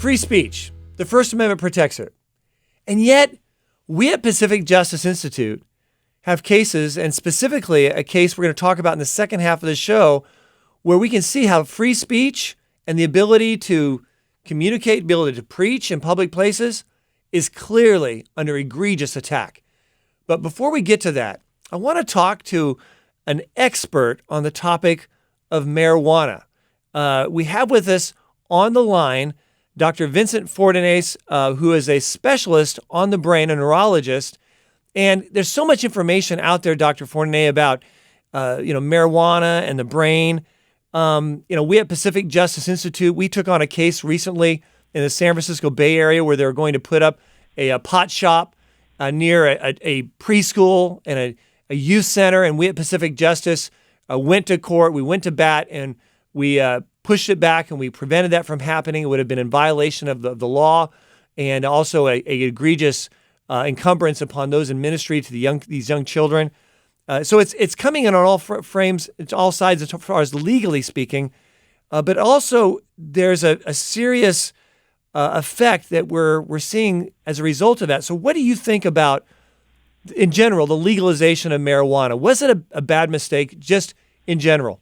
free speech. The First Amendment protects it. And yet, we at Pacific Justice Institute have cases, and specifically a case we're going to talk about in the second half of the show, where we can see how free speech and the ability to communicate, ability to preach in public places is clearly under egregious attack. But before we get to that, I want to talk to an expert on the topic of marijuana. We have with us on the line Dr. Vincent Fortanasse, who is a specialist on the brain, a neurologist. And there's so much information out there, Dr. Fortanasse, about marijuana and the brain. We at Pacific Justice Institute, we took on a case recently in the San Francisco Bay Area where they were going to put up a pot shop near a preschool and a youth center. And we at Pacific Justice went to court. We went to bat, and we pushed it back, and we prevented that from happening. It would have been in violation of the law, and also a egregious encumbrance upon those in ministry to these young children. So it's coming in on all frames, it's all sides as far as legally speaking, but also there's a serious effect that we're seeing as a result of that. So what do you think about, in general, the legalization of marijuana? Was it a bad mistake, just in general?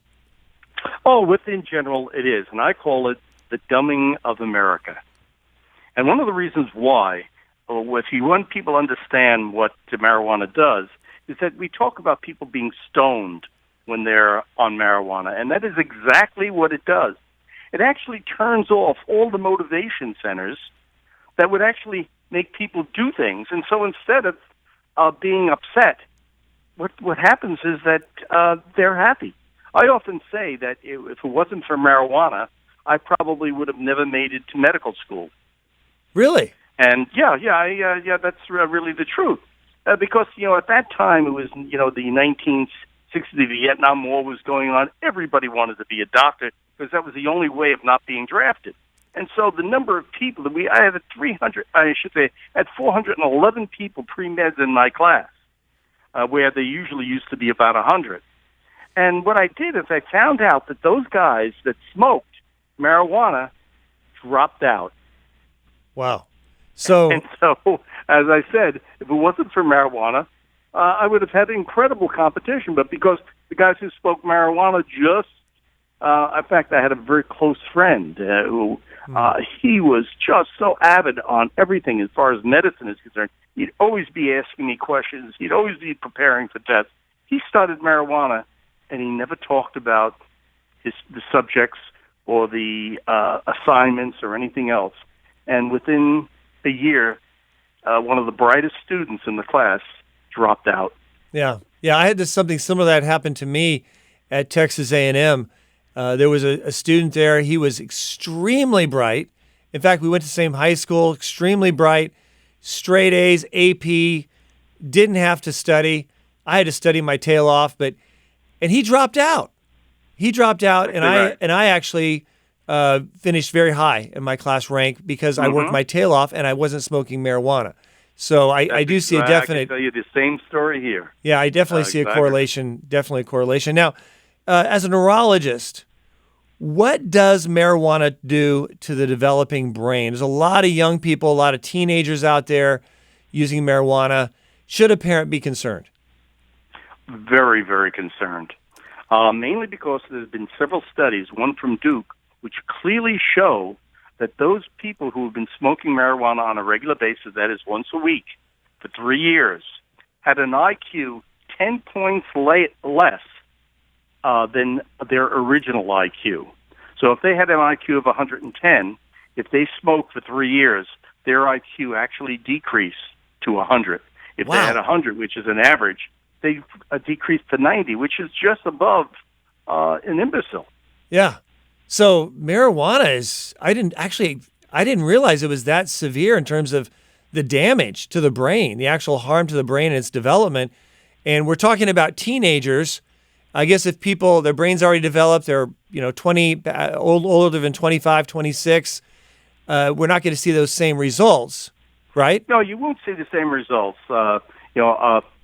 Oh, within general, it is, and I call it the dumbing of America. And one of the reasons why, if you want people to understand what marijuana does, is that we talk about people being stoned when they're on marijuana, and that is exactly what it does. It actually turns off all the motivation centers that would actually make people do things. And so instead of being upset, what happens is that they're happy. I often say that if it wasn't for marijuana, I probably would have never made it to medical school. Really? And yeah, that's really the truth. Because, at that time, it was, the 1960s, the Vietnam War was going on. Everybody wanted to be a doctor because that was the only way of not being drafted. And so the number of people that I had 411 people pre-meds in my class, where there usually used to be about 100. And what I did is I found out that those guys that smoked marijuana dropped out. Wow. So, as I said, if it wasn't for marijuana, I would have had incredible competition. But because the guys who smoked marijuana in fact, I had a very close friend who he was just so avid on everything as far as medicine is concerned. He'd always be asking me questions. He'd always be preparing for tests. He started marijuana, and he never talked about the subjects or the assignments or anything else. And within a year, one of the brightest students in the class dropped out. Yeah. I had something similar that happened to me at Texas A&M. There was a student there. He was extremely bright. In fact, we went to the same high school. Extremely bright, straight A's, AP. Didn't have to study. I had to study my tail off, and he dropped out. And I actually finished very high in my class rank because I worked my tail off and I wasn't smoking marijuana. So I do see a definite. I can tell you the same story here. Yeah, I definitely see a correlation. Definitely a correlation. Now, as a neurologist, what does marijuana do to the developing brain? There's a lot of young people, a lot of teenagers out there using marijuana. Should a parent be concerned? Very, very concerned. Mainly because there's been several studies, one from Duke, which clearly show that those people who have been smoking marijuana on a regular basis, that is once a week, for 3 years, had an IQ 10 points less than their original IQ. So if they had an IQ of 110, if they smoked for 3 years, their IQ actually decreased to 100. If they had 100, which is an average, they decreased to 90, which is just above an imbecile. Yeah. So marijuana is, I didn't realize it was that severe in terms of the damage to the brain, the actual harm to the brain and its development. And we're talking about teenagers. I guess if people, their brain's already developed, they're 20, older than 25, 26, we're not going to see those same results, right? No, you won't see the same results.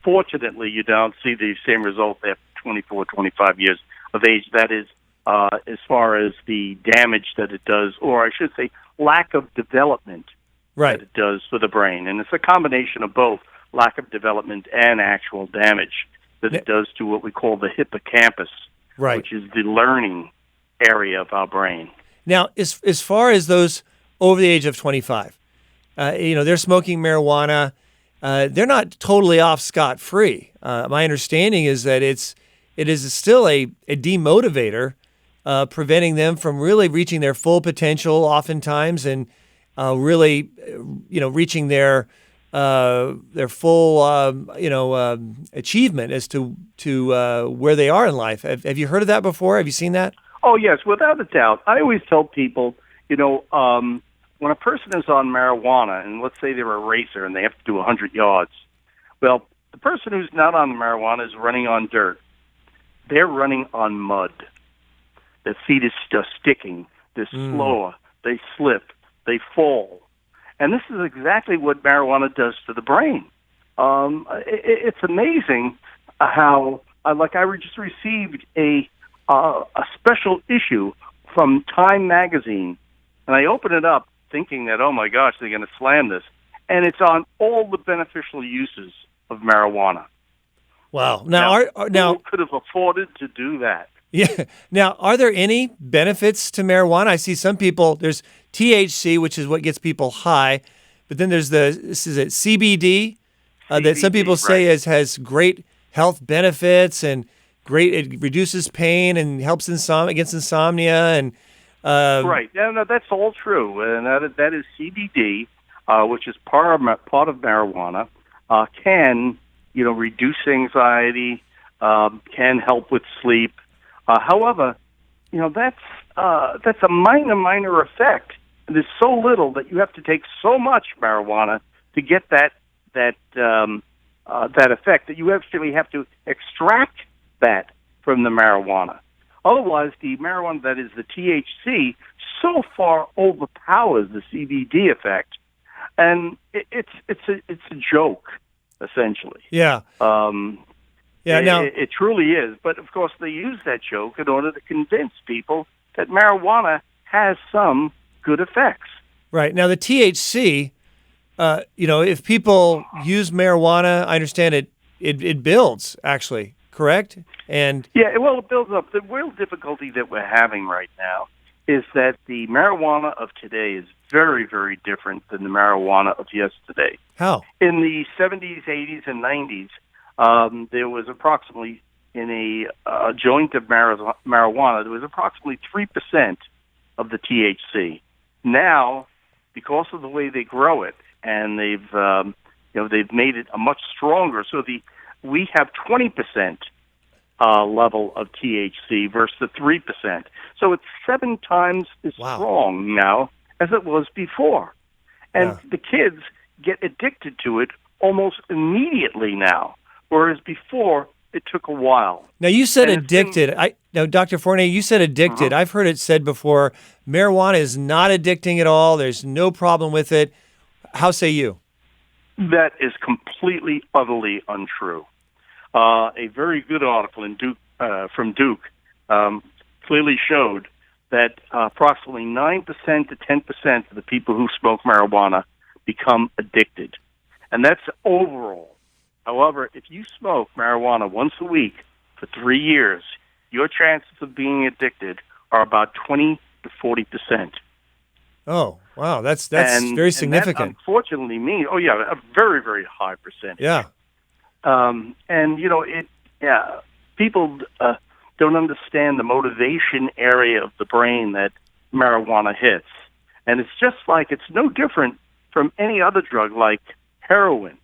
Fortunately, you don't see the same results after 24, 25 years of age. That is, as far as the damage that it does, or I should say, lack of development Right. that it does for the brain. And it's a combination of both lack of development and actual damage that it does to what we call the hippocampus, Right. which is the learning area of our brain. Now, as far as those over the age of 25, they're smoking marijuana. They're not totally off scot-free. My understanding is that it is still a demotivator, preventing them from really reaching their full potential oftentimes, and really, reaching their full, achievement as to where they are in life. Have you heard of that before? Have you seen that? Oh, yes, without a doubt. I always tell people, when a person is on marijuana, and let's say they're a racer and they have to do 100 yards, well, the person who's not on the marijuana is running on dirt. They're running on mud. Their feet is just sticking. They're slower. They slip. They fall. And this is exactly what marijuana does to the brain. It's amazing how, I just received a special issue from Time magazine, and I open it up thinking that, oh my gosh, they're going to slam this, and it's on all the beneficial uses of marijuana. Wow! Who could have afforded to do that? Yeah. Now, are there any benefits to marijuana? I see some people. There's THC, which is what gets people high, but then there's CBD, that some people say has great health benefits and it reduces pain and helps against insomnia and. Right. No, that's all true, and that is CBD, which is part of marijuana, can reduce anxiety, can help with sleep. However, that's a minor effect. There's so little that you have to take so much marijuana to get that effect that you actually have to extract that from the marijuana. Otherwise, the marijuana, that is the THC, so far overpowers the CBD effect, and it's a joke, essentially. Yeah. It truly is. But of course, they use that joke in order to convince people that marijuana has some good effects. Right. Now, the THC, if people use marijuana, I understand it builds, actually, correct? And yeah, well, it builds up. The real difficulty that we're having right now is that the marijuana of today is very, very different than the marijuana of yesterday. How? In the 70s, 80s, and 90s, there was approximately, in a joint of marijuana, there was approximately 3% of the THC. Now, because of the way they grow it, and they've made it a much stronger, so we have 20% level of THC versus the 3%. So it's 7 times as strong now as it was before. And the kids get addicted to it almost immediately now, whereas before it took a while. Now, you said addicted. Dr. Fortanasce, you said addicted. I've heard it said before, marijuana is not addicting at all. There's no problem with it. How say you? That is completely, utterly untrue. A very good article from Duke clearly showed that approximately 9% to 10% of the people who smoke marijuana become addicted. And that's overall. However, if you smoke marijuana once a week for 3 years, your chances of being addicted are about 20 to 40%. Oh, wow. That's very significant. And that unfortunately means, a very, very high percentage. Yeah. People don't understand the motivation area of the brain that marijuana hits. And it's just it's no different from any other drug like heroin,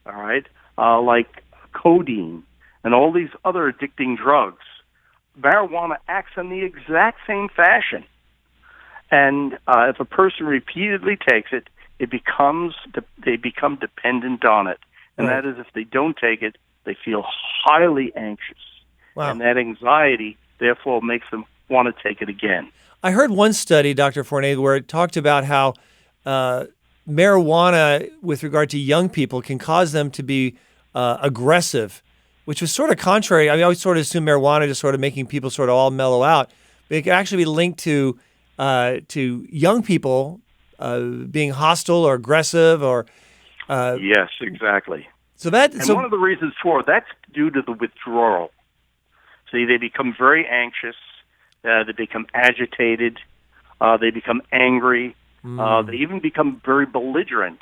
all right, like codeine, and all these other addicting drugs. Marijuana acts in the exact same fashion. And if a person repeatedly takes it, they become dependent on it. And that is, if they don't take it, they feel highly anxious. Wow. And that anxiety, therefore, makes them want to take it again. I heard one study, Dr. Fortanasce, where it talked about how marijuana, with regard to young people, can cause them to be aggressive, which was sort of contrary. I always sort of assumed marijuana just sort of making people sort of all mellow out. But it can actually be linked to young people being hostile or aggressive or. Yes, exactly. And one of the reasons for that's due to the withdrawal. See, they become very anxious. They become agitated. They become angry. They even become very belligerent.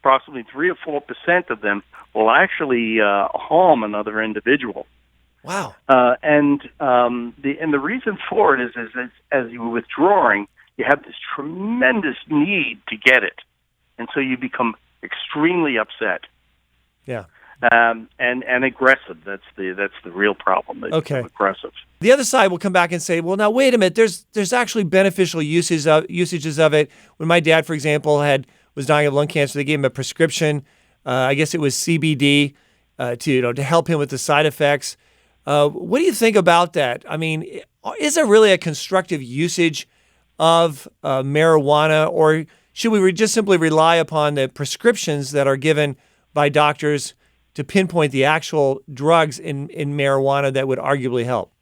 Approximately 3 or 4% of them will actually harm another individual. Wow. And the reason for it is as you're withdrawing, you have this tremendous need to get it, and so you become extremely upset. Yeah. And aggressive. That's the real problem. They become aggressive. The other side will come back and say, well, now wait a minute. There's actually beneficial usages of it. When my dad, for example, was dying of lung cancer, they gave him a prescription. I guess it was CBD to help him with the side effects. What do you think about that? I mean, is there really a constructive usage of marijuana, or should we just simply rely upon the prescriptions that are given by doctors to pinpoint the actual drugs in marijuana that would arguably help?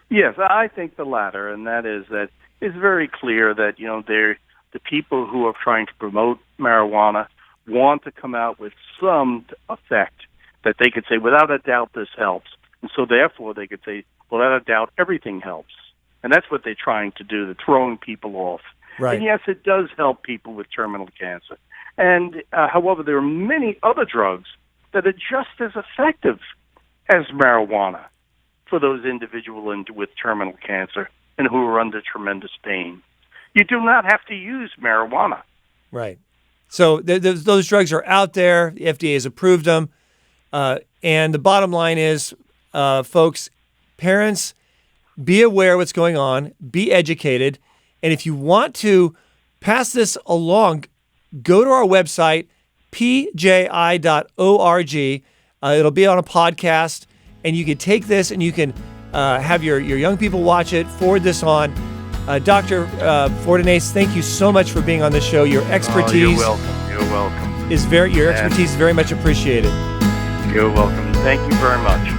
Yes, I think the latter, and that is that it's very clear that the people who are trying to promote marijuana want to come out with some effect that they could say, without a doubt, this helps. And so therefore they could say, without a doubt, everything helps. And that's what they're trying to do. They're throwing people off. Right. And yes, it does help people with terminal cancer. And however, there are many other drugs that are just as effective as marijuana for those individuals with terminal cancer and who are under tremendous pain. You do not have to use marijuana. Right. So those drugs are out there. The FDA has approved them. And the bottom line is, folks, parents, be aware of what's going on. Be educated. And if you want to pass this along, go to our website, pji.org. It'll be on a podcast, and you can take this and you can have your young people watch it, forward this on. Dr. Fortanasce, thank you so much for being on the show. Your expertise you're welcome. Your expertise is very much appreciated. You're welcome. Thank you very much.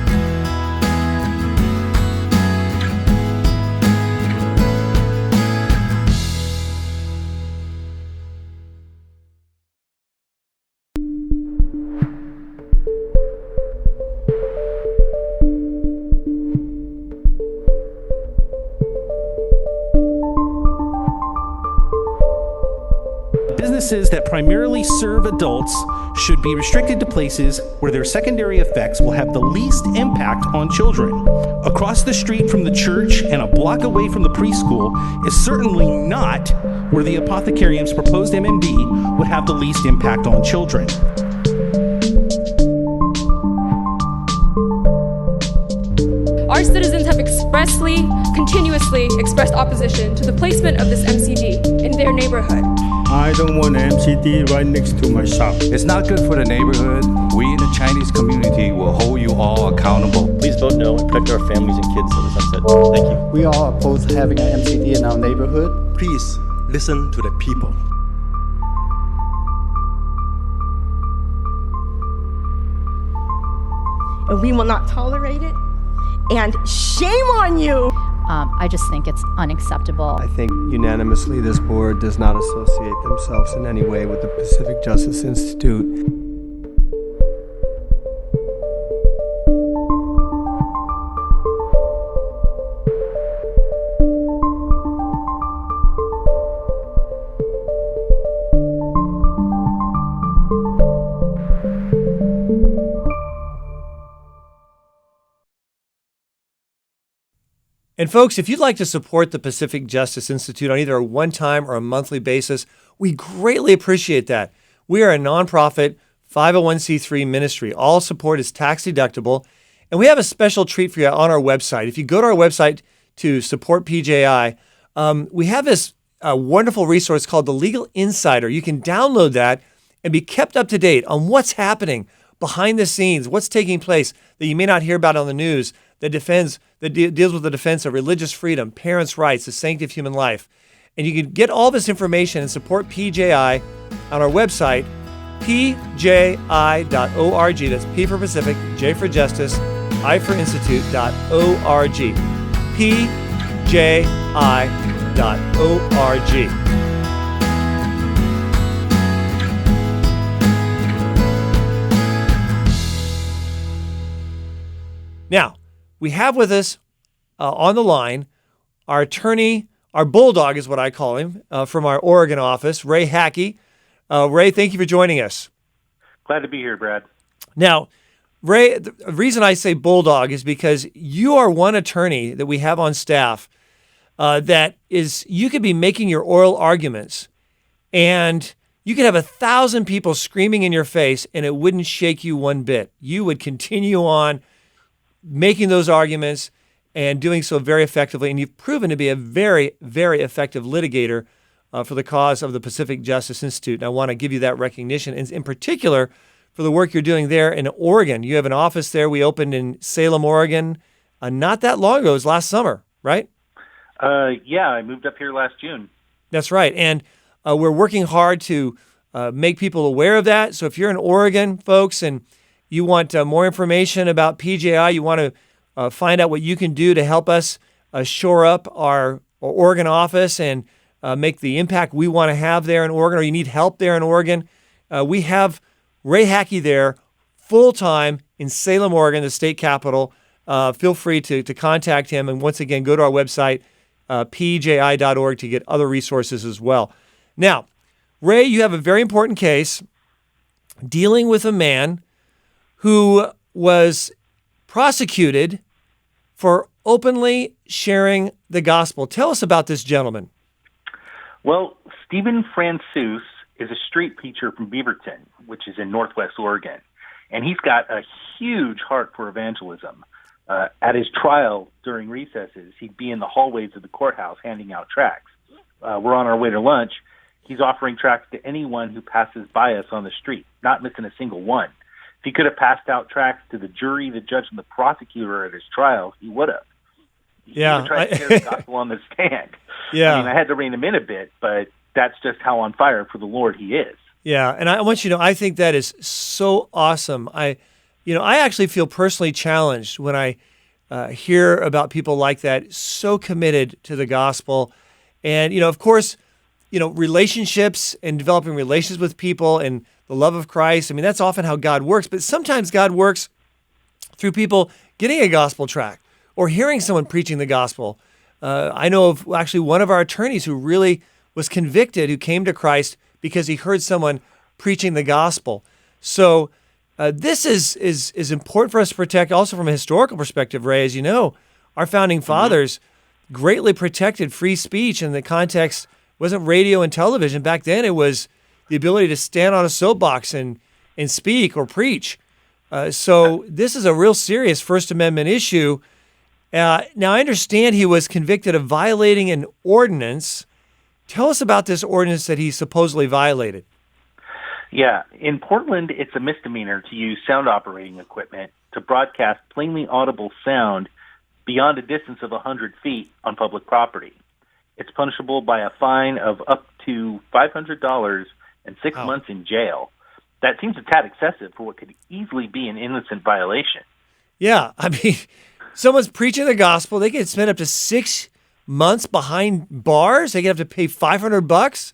Businesses that primarily serve adults should be restricted to places where their secondary effects will have the least impact on children. Across the street from the church and a block away from the preschool is certainly not where the apothecarium's proposed MMD would have the least impact on children. Our citizens have continuously expressed opposition to the placement of this MCD in their neighborhood. I don't want an MCD right next to my shop. It's not good for the neighborhood. We in the Chinese community will hold you all accountable. Please vote no and protect our families and kids to the sunset. Thank you. We all oppose having an MCD in our neighborhood. Please listen to the people. And we will not tolerate it. And shame on you! I just think it's unacceptable. I think unanimously this board does not associate themselves in any way with the Pacific Justice Institute. And folks, if you'd like to support the Pacific Justice Institute on either a one-time or a monthly basis, we greatly appreciate that. We are a nonprofit 501c3 ministry. All support is tax deductible. And we have a special treat for you on our website. If you go to our website to support PJI, we have this wonderful resource called the Legal Insider. You can download that and be kept up to date on what's happening behind the scenes, what's taking place that you may not hear about on the news, that deals with the defense of religious freedom, parents' rights, the sanctity of human life. And you can get all this information and support PJI on our website, pji.org. That's P for Pacific, J for Justice, I for Institute.org. pji.org. Now, we have with us on the line our attorney, our bulldog is what I call him, from our Oregon office, Ray Hacke. Ray, thank you for joining us. Glad to be here, Brad. Now, Ray, the reason I say bulldog is because you are one attorney that we have on staff that is, you could be making your oral arguments and you could have 1,000 people screaming in your face and it wouldn't shake you one bit. You would continue on making those arguments and doing so very effectively. And you've proven to be a very, very effective litigator for the cause of the Pacific Justice Institute. And I want to give you that recognition, and in particular for the work you're doing there in Oregon. You have an office there. We opened in Salem, Oregon, not that long ago. It was last summer, right? Yeah, I moved up here last June. That's right. And we're working hard to make people aware of that. So if you're in Oregon, folks, and you want more information about PJI, you want to find out what you can do to help us shore up our Oregon office and make the impact we want to have there in Oregon, or you need help there in Oregon, we have Ray Hacke there full-time in Salem, Oregon, the state capital. Feel free to contact him. And once again, go to our website, pji.org, to get other resources as well. Now, Ray, you have a very important case dealing with a man who was prosecuted for openly sharing the gospel. Tell us about this gentleman. Well, Stephen Francis is a street preacher from Beaverton, which is in northwest Oregon, and he's got a huge heart for evangelism. At his trial during recesses, he'd be in the hallways of the courthouse handing out tracts. We're on our way to lunch. He's offering tracts to anyone who passes by us on the street, not missing a single one. If he could have passed out tracts to the jury, the judge, and the prosecutor at his trial, he would have. He would have tried to share the gospel on the stand. Yeah. I mean, I had to rein him in a bit, but that's just how on fire for the Lord he is. Yeah, and I want you to know, I think that is so awesome. I actually feel personally challenged when I hear about people like that, so committed to the gospel. And, of course, relationships and developing relations with people and the love of Christ, I mean, that's often how God works. But sometimes God works through people getting a gospel tract or hearing someone preaching the gospel. I know of actually one of our attorneys who really was convicted, who came to Christ because he heard someone preaching the gospel. So this is important for us to protect also from a historical perspective, Ray. As you know, our founding fathers greatly protected free speech in the context. It wasn't radio and television. Back then it was the ability to stand on a soapbox and speak or preach. So this is a real serious First Amendment issue. Now, I understand he was convicted of violating an ordinance. Tell us about this ordinance that he supposedly violated. Yeah, in Portland, it's a misdemeanor to use sound operating equipment to broadcast plainly audible sound beyond a distance of 100 feet on public property. It's punishable by a fine of up to $500 and 6 months in jail. That seems a tad excessive for what could easily be an innocent violation. Yeah, I mean, someone's preaching the gospel. They could spend up to 6 months behind bars. They could have to pay $500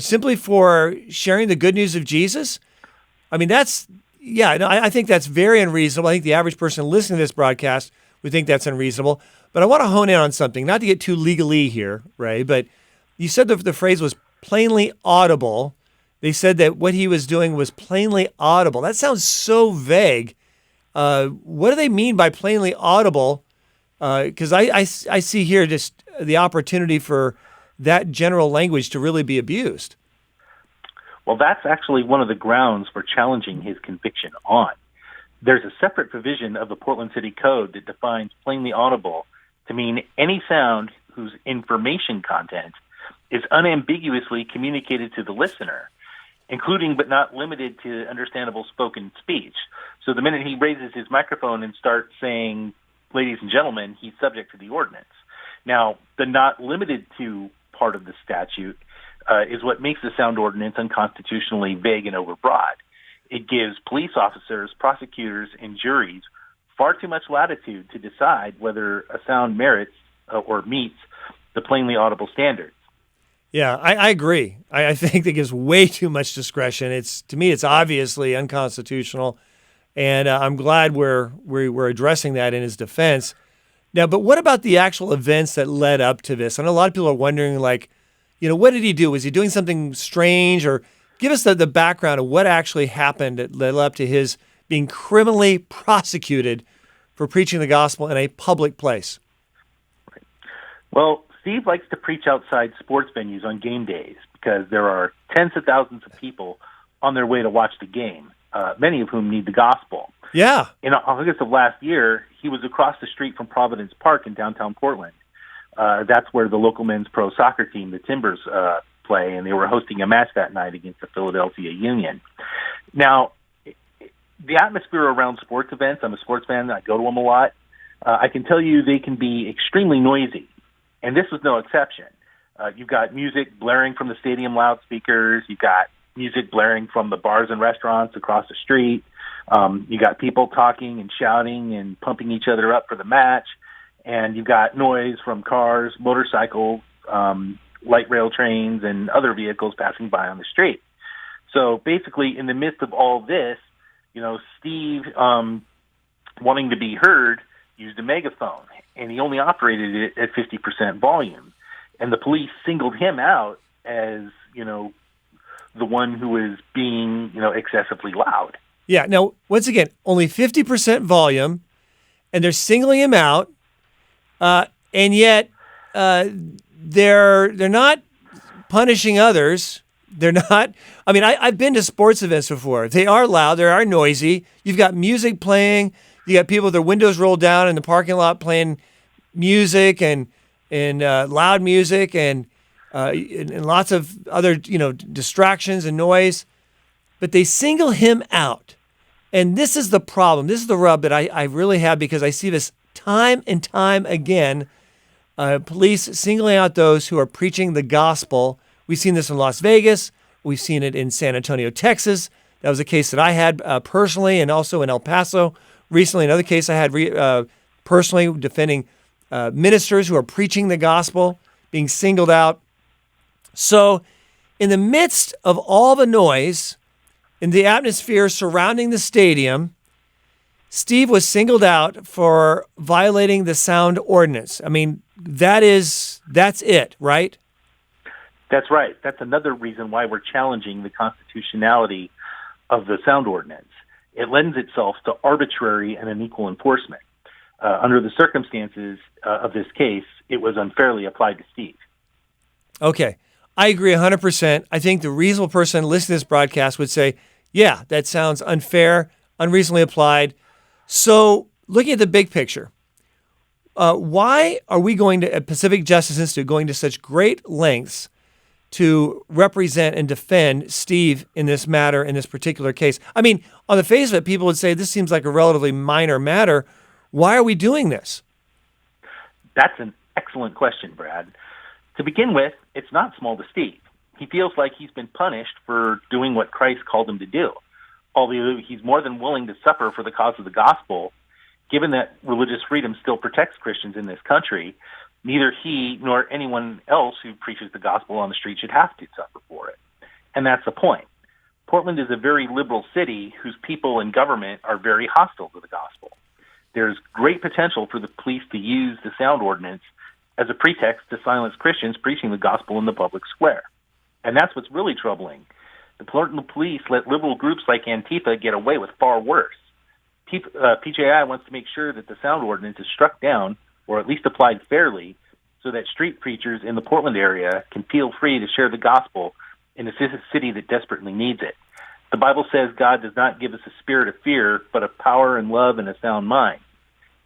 simply for sharing the good news of Jesus. I mean, I think that's very unreasonable. I think the average person listening to this broadcast would think that's unreasonable. But I want to hone in on something, not to get too legalese here, Ray, but you said the phrase was plainly audible. They said that what he was doing was plainly audible. That sounds so vague. What do they mean by plainly audible? Because I see here just the opportunity for that general language to really be abused. Well, that's actually one of the grounds for challenging his conviction on. There's a separate provision of the Portland City Code that defines plainly audible to mean any sound whose information content is unambiguously communicated to the listener, including but not limited to understandable spoken speech. So the minute he raises his microphone and starts saying, "Ladies and gentlemen," he's subject to the ordinance. Now, the not limited to part of the statute is what makes the sound ordinance unconstitutionally vague and overbroad. It gives police officers, prosecutors, and juries far too much latitude to decide whether a sound merits or meets the plainly audible standards. Yeah, I agree. I think that gives way too much discretion. To me, it's obviously unconstitutional. And I'm glad we're addressing that in his defense. Now, but what about the actual events that led up to this? I know a lot of people are wondering, like, what did he do? Was he doing something strange? Or give us the background of what actually happened that led up to his being criminally prosecuted for preaching the gospel in a public place. Well, Steve likes to preach outside sports venues on game days because there are tens of thousands of people on their way to watch the game, many of whom need the gospel. Yeah. In August of last year, he was across the street from Providence Park in downtown Portland. That's where the local men's pro soccer team, the Timbers, play, and they were hosting a match that night against the Philadelphia Union. Now, the atmosphere around sports events, I'm a sports fan, I go to them a lot, I can tell you they can be extremely noisy, and this was no exception. You've got music blaring from the stadium loudspeakers, you've got music blaring from the bars and restaurants across the street, you got people talking and shouting and pumping each other up for the match, and you've got noise from cars, motorcycles, light rail trains, and other vehicles passing by on the street. So basically, in the midst of all this, Steve, wanting to be heard, used a megaphone, and he only operated it at 50% volume. And the police singled him out as, the one who was being, excessively loud. Yeah. Now, once again, only 50% volume, and they're singling him out, and yet they're not punishing others. They're not. I mean, I've been to sports events before. They are loud. They are noisy. You've got music playing. You got people with their windows rolled down in the parking lot playing music and loud music and lots of other distractions and noise. But they single him out, and this is the problem. This is the rub that I really have, because I see this time and time again. Police singling out those who are preaching the gospel. We've seen this in Las Vegas. We've seen it in San Antonio, Texas. That was a case that I had personally, and also in El Paso recently. Another case I had personally defending ministers who are preaching the gospel, being singled out. So in the midst of all the noise, in the atmosphere surrounding the stadium, Steve was singled out for violating the sound ordinance. I mean, that's it, right? That's right. That's another reason why we're challenging the constitutionality of the sound ordinance. It lends itself to arbitrary and unequal enforcement. Under the circumstances of this case, it was unfairly applied to Steve. Okay. I agree 100%. I think the reasonable person listening to this broadcast would say, yeah, that sounds unfair, unreasonably applied. So looking at the big picture, why are we going to, at Pacific Justice Institute, going to such great lengths to represent and defend Steve in this matter, in this particular case? I mean, on the face of it, people would say this seems like a relatively minor matter. Why are we doing this? That's an excellent question, Brad. To begin with, it's not small to Steve. He feels like he's been punished for doing what Christ called him to do. Although he's more than willing to suffer for the cause of the gospel, given that religious freedom still protects Christians in this country, neither he nor anyone else who preaches the gospel on the street should have to suffer for it. And that's the point. Portland is a very liberal city whose people and government are very hostile to the gospel. There's great potential for the police to use the sound ordinance as a pretext to silence Christians preaching the gospel in the public square. And that's what's really troubling. The Portland police let liberal groups like Antifa get away with far worse. PJI wants to make sure that the sound ordinance is struck down, or at least applied fairly, so that street preachers in the Portland area can feel free to share the gospel in a city that desperately needs it. The Bible says God does not give us a spirit of fear, but of power and love and a sound mind.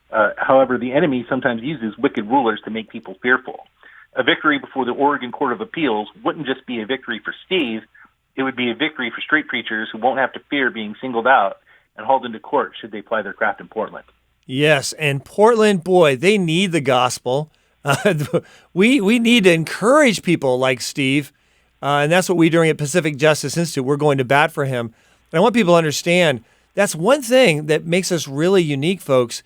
However, the enemy sometimes uses wicked rulers to make people fearful. A victory before the Oregon Court of Appeals wouldn't just be a victory for Steve, it would be a victory for street preachers who won't have to fear being singled out and hauled into court should they apply their craft in Portland. Yes, and Portland, boy, they need the gospel. We need to encourage people like Steve, and that's what we doing at Pacific Justice Institute. We're going to bat for him. And I want people to understand that's one thing that makes us really unique, folks.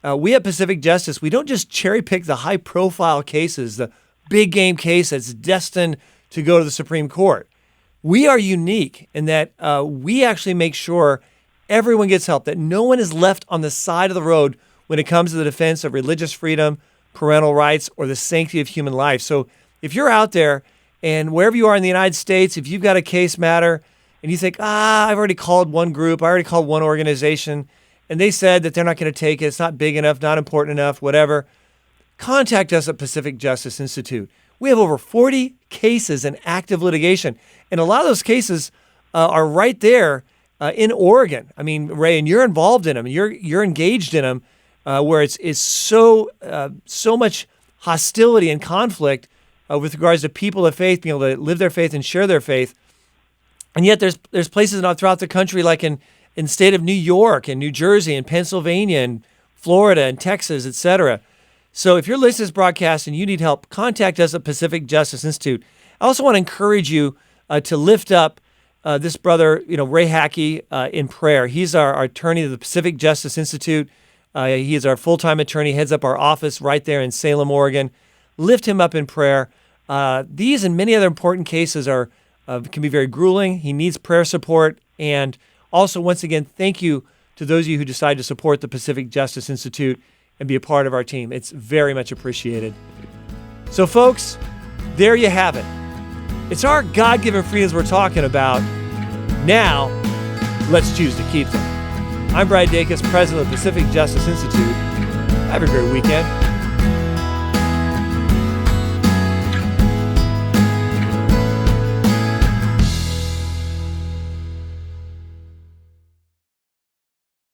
We at Pacific Justice, we don't just cherry pick the high-profile cases, the big game case that's destined to go to the Supreme Court. We are unique in that we actually make sure everyone gets help, that no one is left on the side of the road when it comes to the defense of religious freedom, parental rights, or the sanctity of human life. So if you're out there and wherever you are in the United States, if you've got a case matter and you think, I've already called one group, I already called one organization, and they said that they're not going to take it, it's not big enough, not important enough, whatever, contact us at Pacific Justice Institute. We have over 40 cases in active litigation, and a lot of those cases are right there in Oregon. I mean, Ray, and you're involved in them, you're engaged in them, where it's so much hostility and conflict with regards to people of faith being able to live their faith and share their faith. And yet there's places throughout the country, like in the state of New York and New Jersey and Pennsylvania and Florida and Texas, etc. So if you're listening to this broadcast and you need help, contact us at Pacific Justice Institute. I also want to encourage you to lift up this brother, Ray Hacke, in prayer. He's our attorney to the Pacific Justice Institute. He is our full-time attorney, heads up our office right there in Salem, Oregon. Lift him up in prayer. These and many other important cases can be very grueling. He needs prayer support. And also, once again, thank you to those of you who decide to support the Pacific Justice Institute and be a part of our team. It's very much appreciated. So, folks, there you have it. It's our God-given freedoms we're talking about. Now, let's choose to keep them. I'm Brad Dacus, president of the Pacific Justice Institute. Have a great weekend.